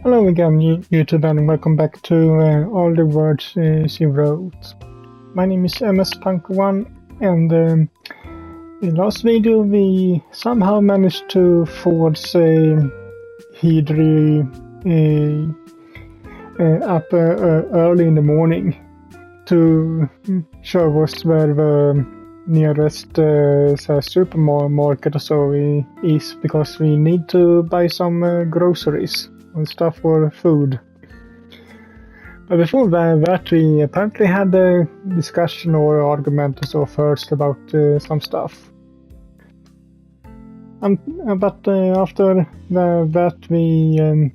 Hello again, YouTube, and welcome back to All the Words She Wrote. My name is MS-Punk1, and in last video we somehow managed to force Hijiri up early in the morning to show us where the nearest supermarket or so is, because we need to buy some groceries and stuff for food. But before that, we apparently had a discussion or argument or so first about some stuff. But after that, we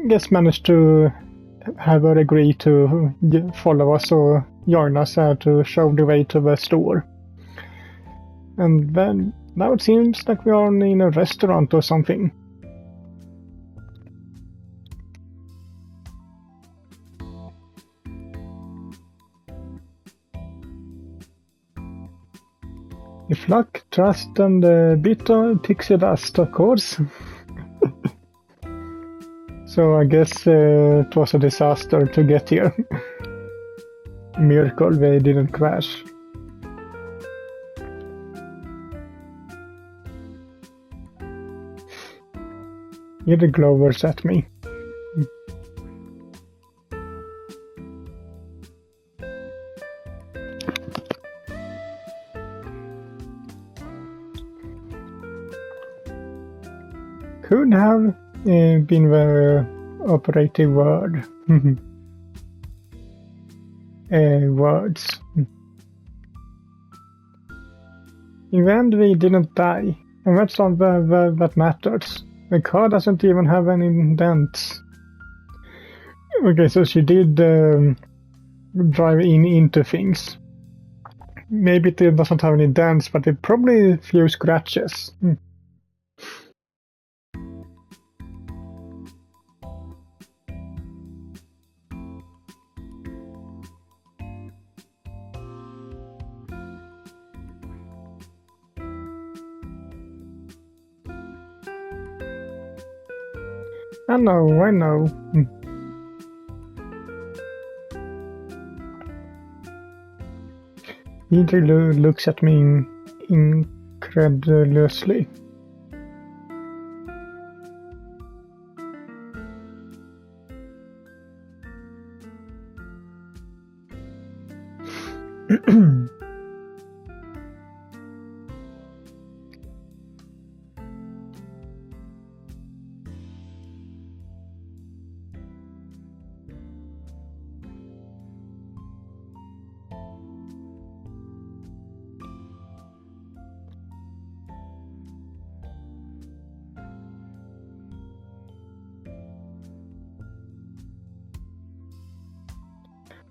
just managed to have her agree to follow us or join us to show the way to the store. And then now it seems like we are in a restaurant or something. If luck, trust, and a bit of pixie dust, of course. So I guess it was a disaster to get here. Miracle they didn't crash. Here the glovers at me. Could have been the operative word. Words. In the end, we didn't die, and that's all that matters. The car doesn't even have any dents. Okay, so she did drive into things. Maybe it doesn't have any dents, but it probably a few scratches. I know. He looks at me incredulously.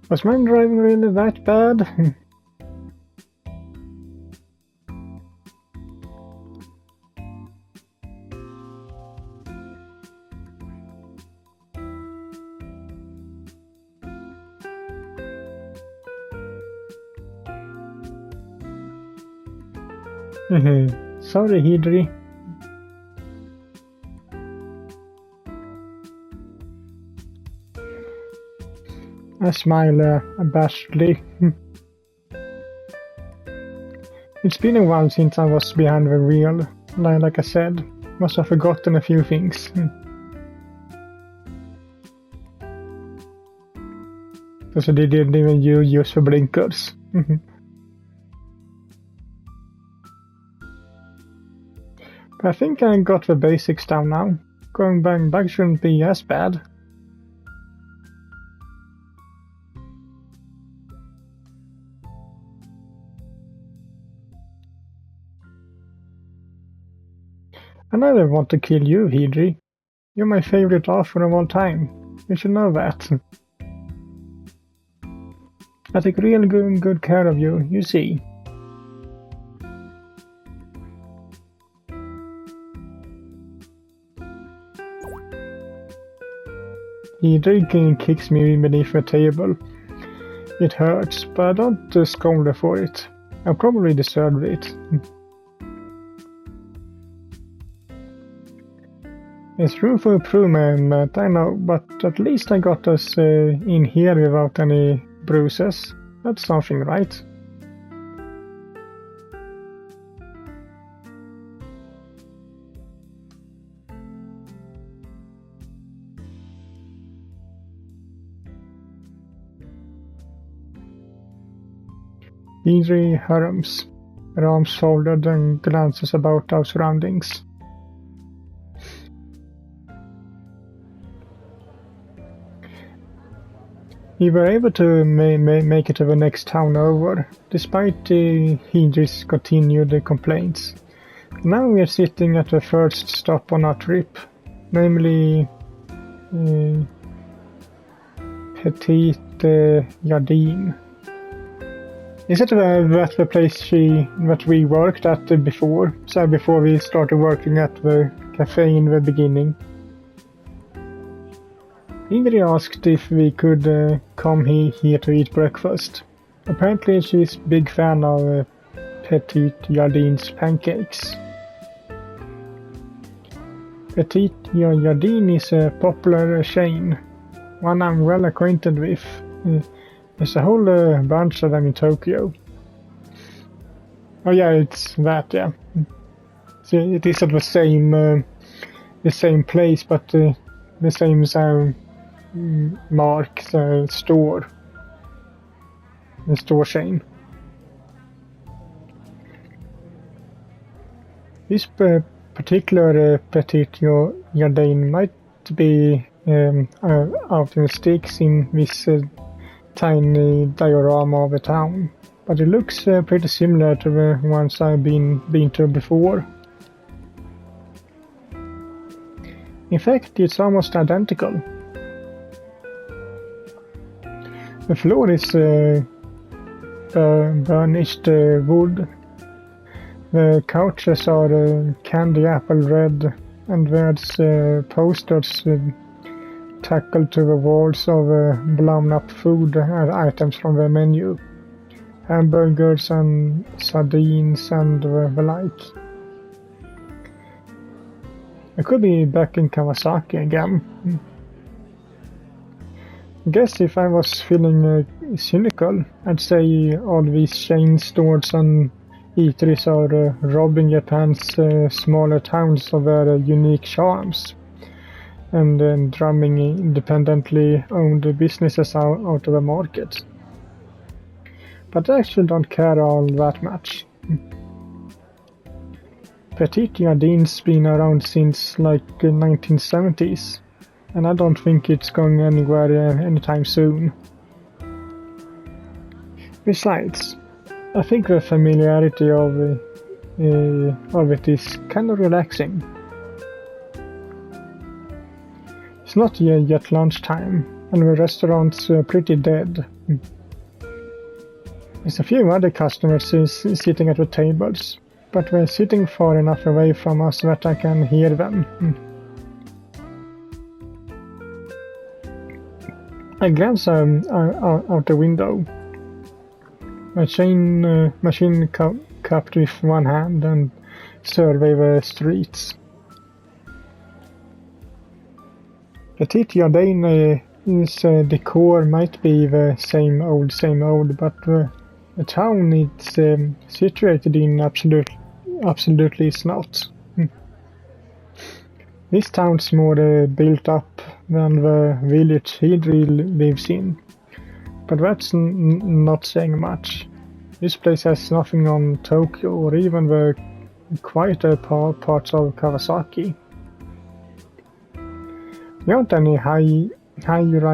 Was mine driving really that bad? Sorry, Hijiri. I smile abashedly. It's been a while since I was behind the wheel. Like I said, must have forgotten a few things. So they didn't even use the blinkers. But I think I got the basics down now. Going back shouldn't be as bad. I never want to kill you, Hijiri. You're my favorite author of all time. You should know that. I take real good care of you, you see. Hijiri kicks me beneath the table. It hurts, but I don't scold her for it. I probably deserve it. There's room for improvement, I know, but at least I got us in here without any bruises. That's something, right? Hijiri hurrums, her arms folded and glances about our surroundings. We were able to make it to the next town over, despite Hijiri's continued complaints. Now we are sitting at the first stop on our trip, namely ATWSW. Is it the place that we worked at before? So before we started working at the cafe in the beginning. Hijiri asked if we could come here to eat breakfast. Apparently she's a big fan of Petit Jardin's pancakes. Petit Jardin is a popular chain, one I'm well acquainted with. There's a whole bunch of them in Tokyo. Oh yeah, it's that, yeah. So it isn't the same place, but the same mark, store. The store chain. This particular Petit Jardin might be out in the sticks in this tiny diorama of a town, but it looks pretty similar to the ones I've been to before. In fact, it's almost identical. The floor is burnished wood. The couches are candy apple red, and there's posters tackled to the walls of blown up food items from the menu. Hamburgers and sardines and the like. I could be back in Kawasaki again. I guess if I was feeling cynical, I'd say all these chain stores and eateries are robbing Japan's smaller towns of their unique charms, and drumming independently owned businesses out of the market. But I actually don't care all that much. Petit Jardin's been around since like the 1970s, and I don't think it's going anywhere anytime soon. Besides, I think the familiarity of it is kind of relaxing. It's not yet lunchtime, and the restaurant's pretty dead. There's a few other customers sitting at the tables, but they're sitting far enough away from us that I can hear them. I glance out the window. Machine cupped with one hand and survey the streets. Petit Jardin decor might be the same old, but the town it's situated in absolutely is not. This town's more built up than the village Hijiri lives in, but that's not saying much. This place has nothing on Tokyo or even the quieter parts of Kawasaki. There aren't any high-rises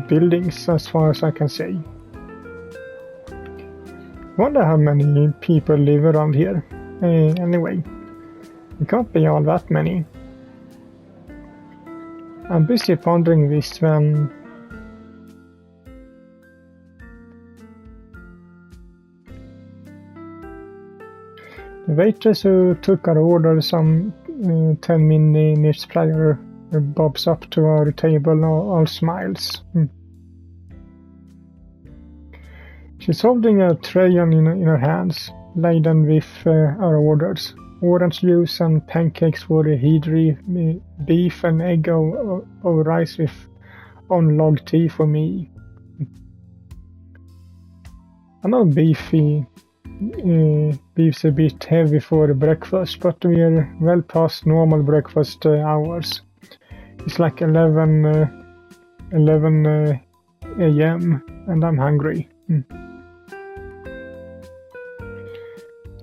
buildings as far as I can see. Wonder how many people live around here. Anyway, it can't be all that many. I'm busy pondering this when the waitress who took our order some 10 minutes prior bobs up to our table all smiles. She's holding a tray in her hands, laden with our orders. orange juice and pancakes for the Hijiri, beef and egg or rice with on log tea for me. I know beef's a bit heavy for breakfast, but we are well past normal breakfast hours. It's like 11 a.m. and I'm hungry.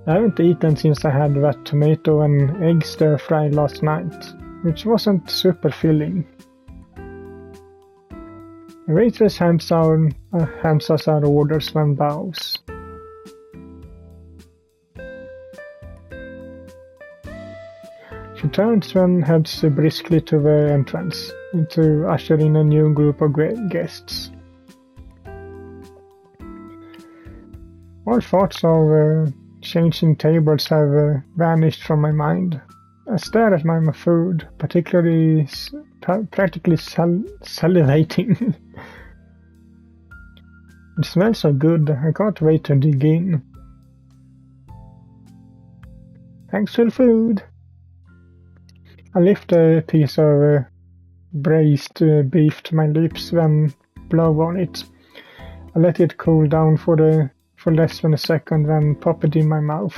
I haven't eaten since I had that tomato and egg stir fry last night, which wasn't super filling. The waitress hands us our orders and bows. She turns and heads briskly to the entrance to usher in a new group of guests. All thoughts of changing tables have vanished from my mind. I stare at my food, practically salivating. It smells so good, I can't wait to dig in. Thanks for the food. I lift a piece of braised beef to my lips, then blow on it. I let it cool down for less than a second, then pop it in my mouth.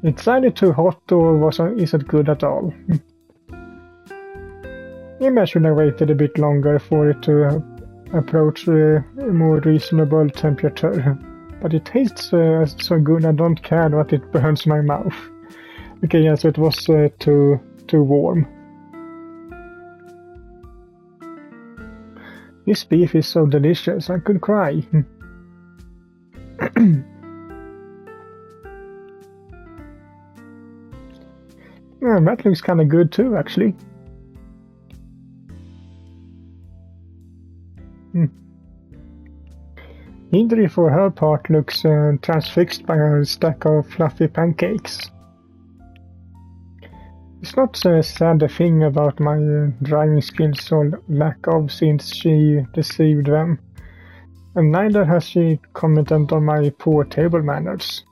It's either too hot or is it good at all? Maybe I should have waited a bit longer for it to approach a more reasonable temperature. But it tastes so good I don't care that it burns my mouth. Okay, yes, it was too warm. This beef is so delicious, I could cry. Yeah, that looks kinda good too, actually. Hijiri, for her part, looks transfixed by her stack of fluffy pancakes. It's not a sad thing about my driving skills or lack of since she received them, and neither has she commented on my poor table manners.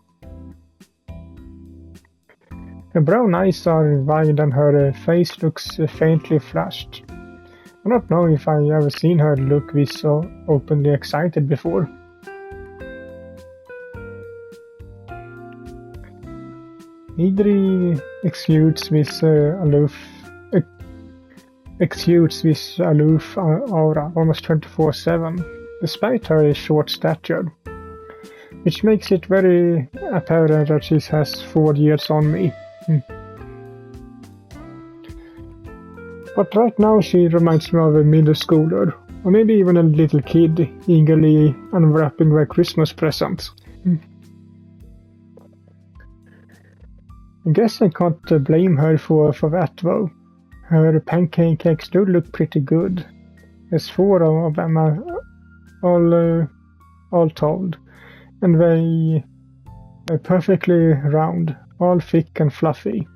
Her brown eyes are wide and her face looks faintly flushed. I don't know if I've ever seen her look this so openly excited before. Hijiri exudes this aloof aura almost 24/7, despite her short stature, which makes it very apparent that she has 4 years on me. But right now she reminds me of a middle schooler, or maybe even a little kid eagerly unwrapping their Christmas presents. I guess I can't blame her for that though. Her pancakes do look pretty good. There's 4 of them are all told, and they are perfectly round, all thick and fluffy.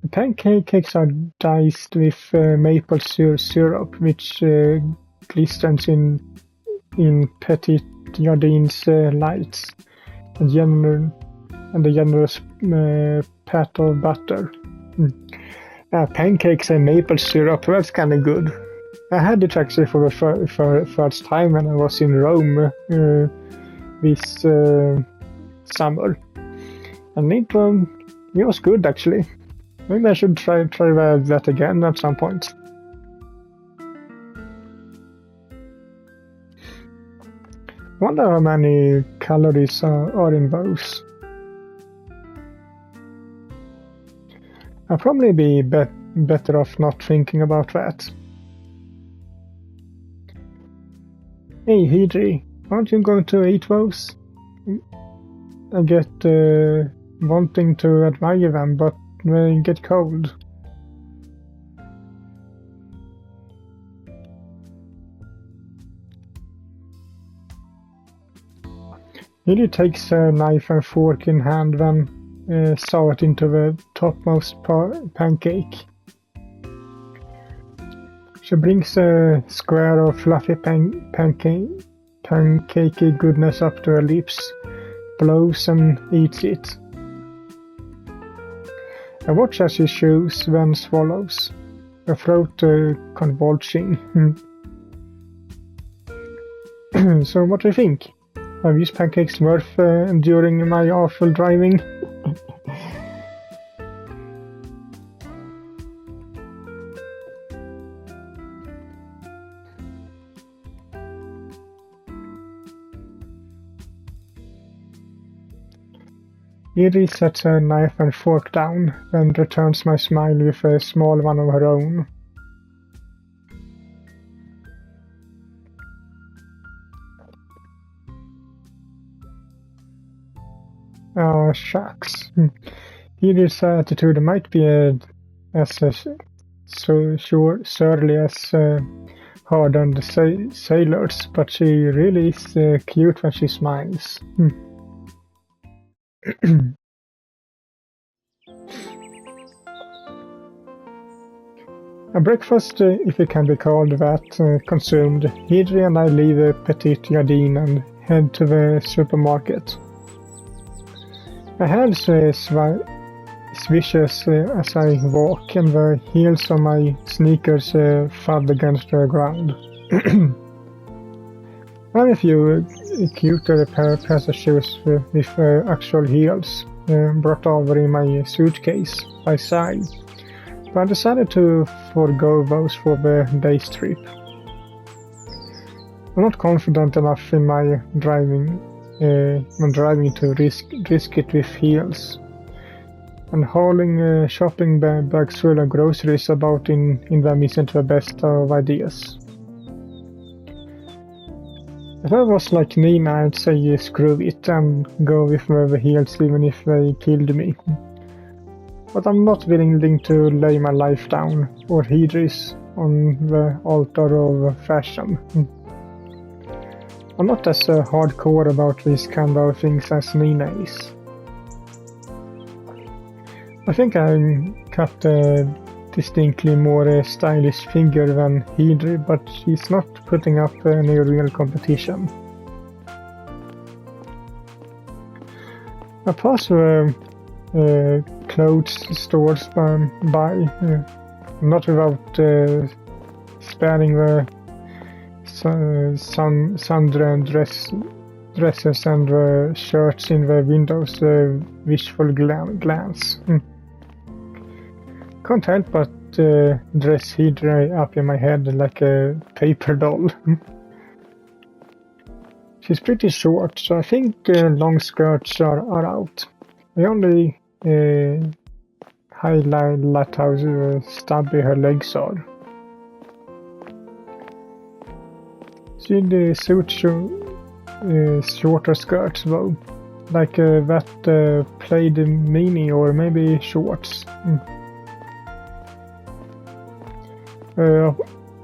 The pancakes are diced with maple syrup, which glistens in Petit Jardin's lights, and a generous pat of butter. Pancakes and maple syrup, that's kind of good. I had it actually for the first time when I was in Rome this summer, and it was good actually. Maybe I should try that again at some point. Wonder how many calories are in those. I'll probably be better off not thinking about that. Hey Hijiri, aren't you going to eat those? I get wanting to admire them, but they get cold. Hijiri takes a knife and fork in hand, then saw it into the topmost pancake. She brings a square of fluffy pancake pancakey goodness up to her lips, blows and eats it. I watch as she chews, then swallows, her throat convulsing. So what do you think? Are these pancakes worth enduring my awful driving? Hijiri sets her knife and fork down, then returns my smile with a small one of her own. Oh, shucks. Hijiri's attitude might be as surly as hardened sailors, but she really is cute when she smiles. A breakfast, if it can be called that, consumed, Hijiri and I leave the Petite Jardin and head to the supermarket. My hands swishes as I walk, and the heels of my sneakers thud against the ground. I have a few cuter pairs of shoes with actual heels brought over in my suitcase by side, but I decided to forego those for the day's trip. I'm not confident enough in my driving to risk it with heels, and hauling shopping bags full of groceries about in them isn't the best of ideas. If I was like Nina, I'd say screw it and go with the heels even if they killed me. But I'm not willing to lay my life down, or Hijiri's, on the altar of fashion. I'm not as hardcore about these kind of things as Nina is. I think I cut a distinctly more stylish figure than Hijiri, but she's not putting up any real competition. I pass clothes stores by, not without sparing the sun-drenched dresses and shirts in the windows wishful glance. Can't help but dress Hijiri up in my head like a paper doll. She's pretty short, so I think long skirts are out. I only highlight how stubby her legs are. She'd suit shorter skirts though, like that plaid mini or maybe shorts.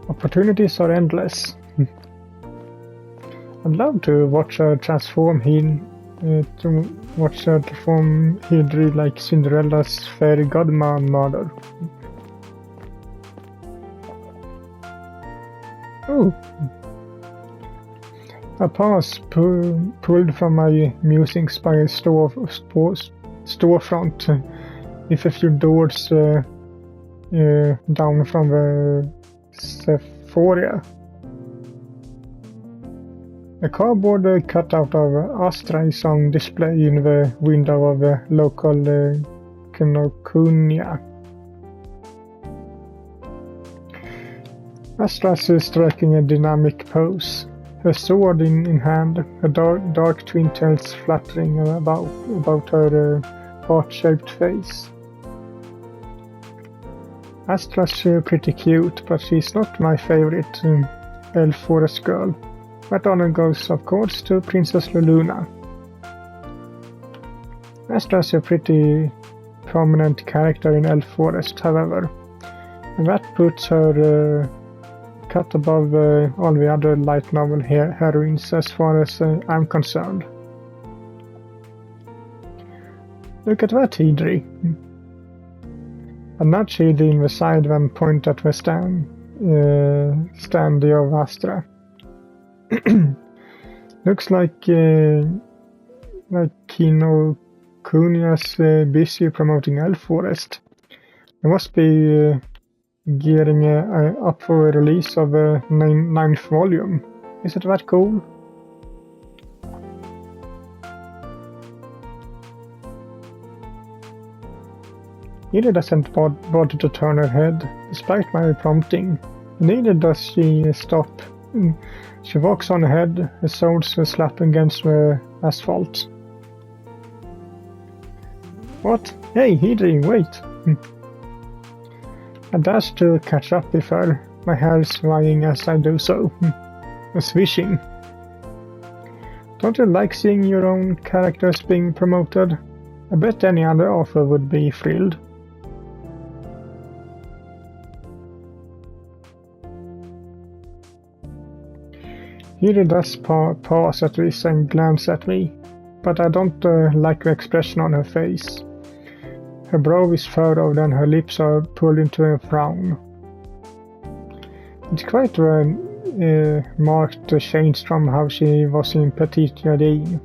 Opportunities are endless. I'd love to watch her transform Hijiri like Cinderella's fairy godmother. Oh! A pass pulled from my musings by a storefront with a few doors down from the Sephora. A cardboard cutout of Astra is on display in the window of the local Kinokuniya. Astra's striking a dynamic pose, her sword in hand, her dark twin tails fluttering about her heart-shaped face. Astra's pretty cute, but she's not my favorite elf forest girl. That honor goes, of course, to Princess Luluna. Astra's a pretty prominent character in Elf Forest, however, and that puts her cut above all the other light novel heroines as far as I'm concerned. Look at that, Hijiri. I nudge Hijiri in the side and point at the standee of Astra. Looks like Kino Kunia's busy promoting Elf Forest. They must be gearing up for a release of a ninth volume. Is it that cool? Neither doesn't bother to turn her head, despite my prompting. Neither does she stop. She walks on ahead, her soles slapping against the asphalt. What? Hey, Hijiri, wait! I dash to catch up with her, my hair swaying as I do so. Swishing. Don't you like seeing your own characters being promoted? I bet any other author would be thrilled. Hiri does pause at this and glance at me, but I don't like the expression on her face. Her brow is furrowed and her lips are pulled into a frown. It's quite a marked change from how she was in Petite Jardine,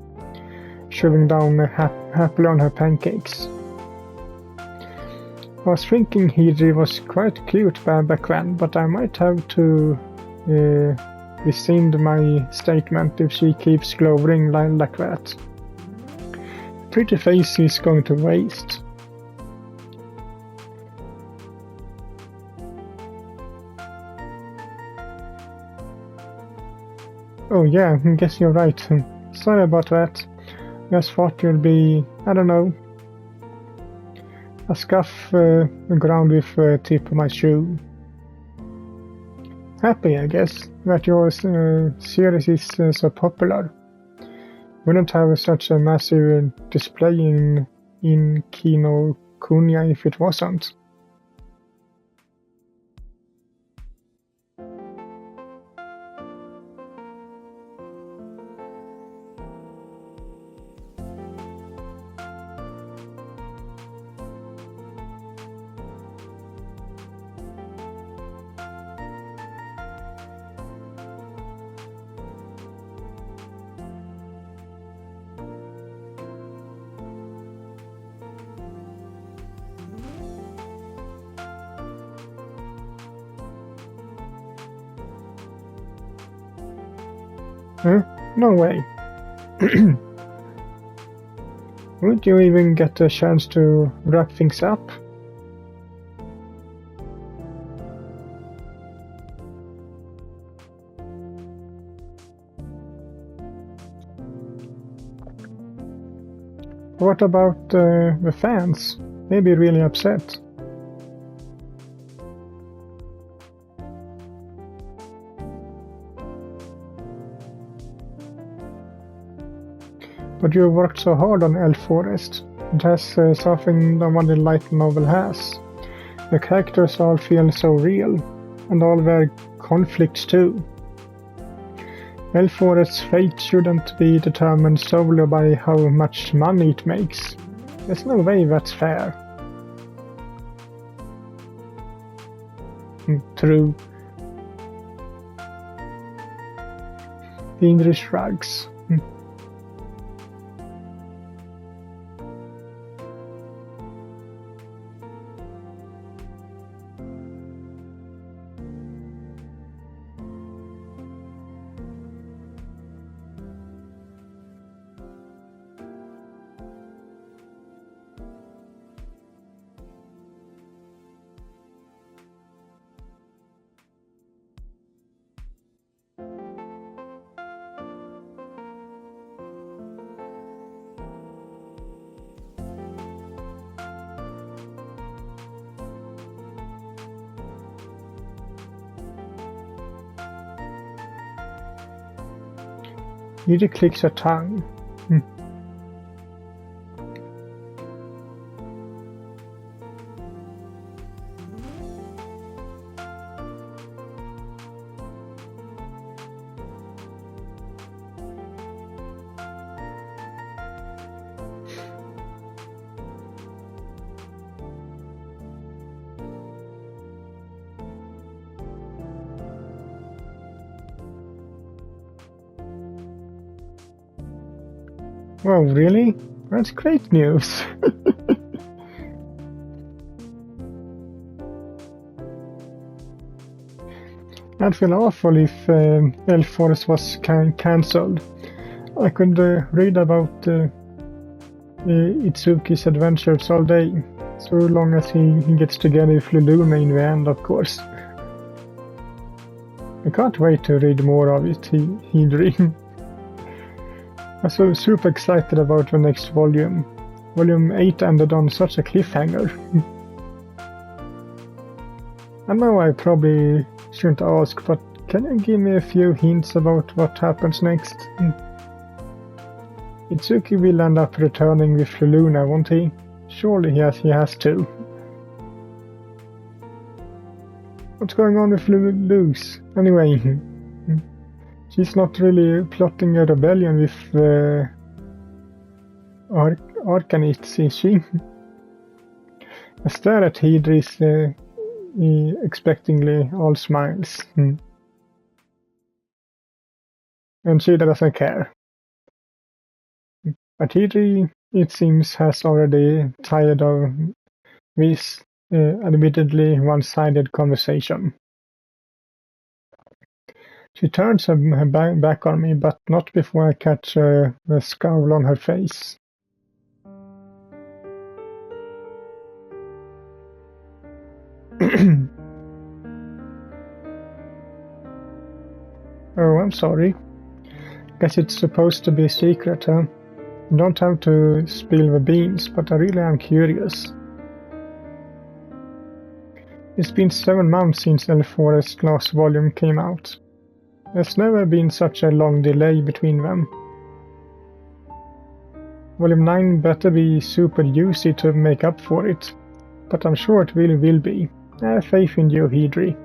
shoving down happily on her pancakes. I was thinking Hijiri was quite cute back then, but I might have to rescind my statement if she keeps glowering like that. Pretty face is going to waste. Oh yeah, I guess you're right. Sorry about that. Just thought you'd be, I don't know, a scuff the ground with the tip of my shoe. Happy, I guess, that your series is so popular. Wouldn't have such a massive display in Kino Kunia if it wasn't. Huh? No way. Would you even get a chance to wrap things up? What about the fans? They'd be really upset. But you worked so hard on Elf Forest. It has something no one in light novel has. The characters all feel so real, and all their conflicts too. Elf Forest's fate shouldn't be determined solely by how much money it makes. There's no way that's fair. True. Hijiri shrugs. Hijiri clicks her tongue. Oh, really? That's great news. I'd feel awful if Elf Forest was cancelled. I could read about Itsuki's adventures all day, so long as he gets together with Luluna in the end, of course. I can't wait to read more of it, Hijiri. I'm so super excited about the next volume. Volume 8 ended on such a cliffhanger. I know I probably shouldn't ask, but can you give me a few hints about what happens next? Itsuki will end up returning with Luluna, won't he? Surely he has to. What's going on with Luz? Anyway, she's not really plotting a rebellion with Arcanites, is she? I stare at Hijiri expectingly, all smiles. And she doesn't care. But Hijiri, it seems, has already tired of this admittedly one-sided conversation. She turns her back on me, but not before I catch the scowl on her face. Oh, I'm sorry. Guess it's supposed to be a secret, huh? You don't have to spill the beans, but I really am curious. It's been 7 months since Elf Forest's last volume came out. There's never been such a long delay between them. Volume 9 better be super juicy to make up for it, but I'm sure it really will be. I have faith in you, Hijiri.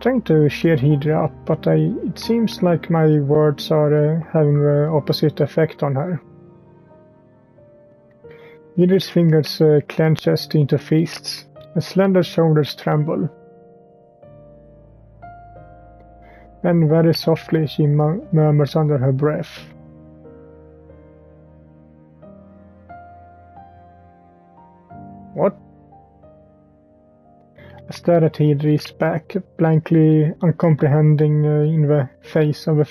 Trying to cheer Hijiri up, but it seems like my words are having the opposite effect on her. Hijiri's fingers clenches into fists. Her slender shoulders tremble. Then very softly she murmurs under her breath. What? I stare at Hijiri's back, blankly uncomprehending in the face of her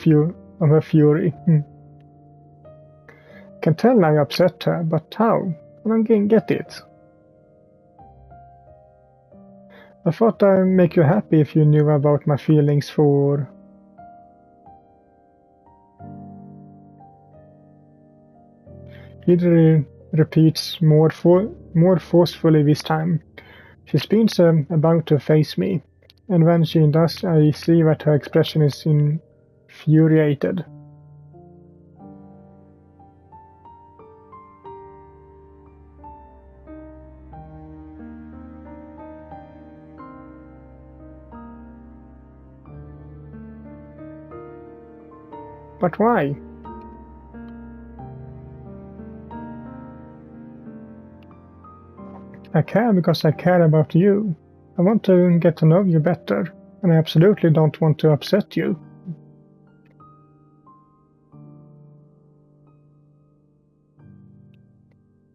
fury. Can tell I upset her, but how? I don't get it. I thought I'd make you happy if you knew about my feelings for... Hijiri repeats more forcefully this time. She spins about to face me, and when she does, I see that her expression is infuriated. But why? I care because I care about you. I want to get to know you better, and I absolutely don't want to upset you.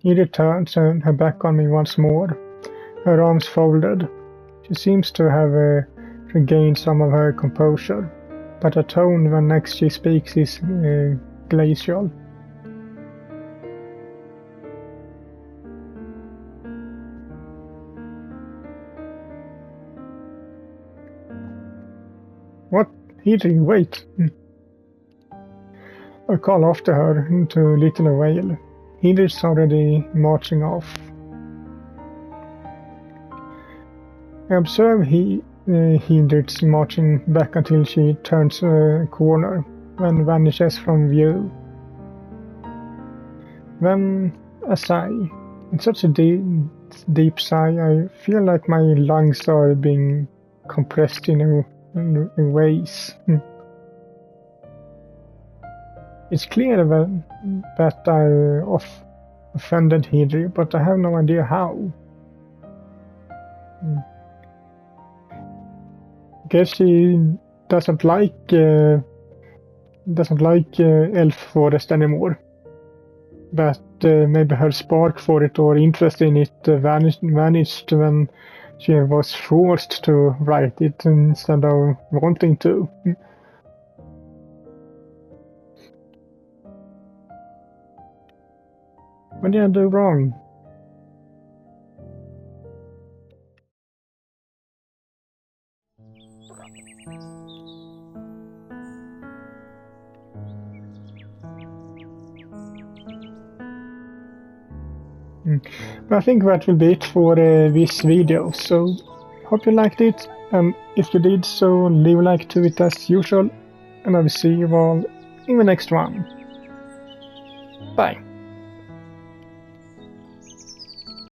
Hijiri turns her back on me once more, her arms folded. She seems to have regained some of her composure, but her tone when next she speaks is glacial. What? Hijiri, wait! I call after her into Little Whale. Hijiri's already marching off. I observe Hijiri's marching back until she turns a corner, then vanishes from view. Then a sigh. It's such a deep sigh, I feel like my lungs are being compressed in ways. It's clear that I offended Hijiri, but I have no idea how. Guess she doesn't like doesn't like elf forest anymore. But maybe her spark for it or interest in it vanished when she was forced to write it instead of wanting to. What did I do wrong? But I think that will be it for this video, so hope you liked it, and if you did so leave a like to it as usual, and I will see you all in the next one. Bye!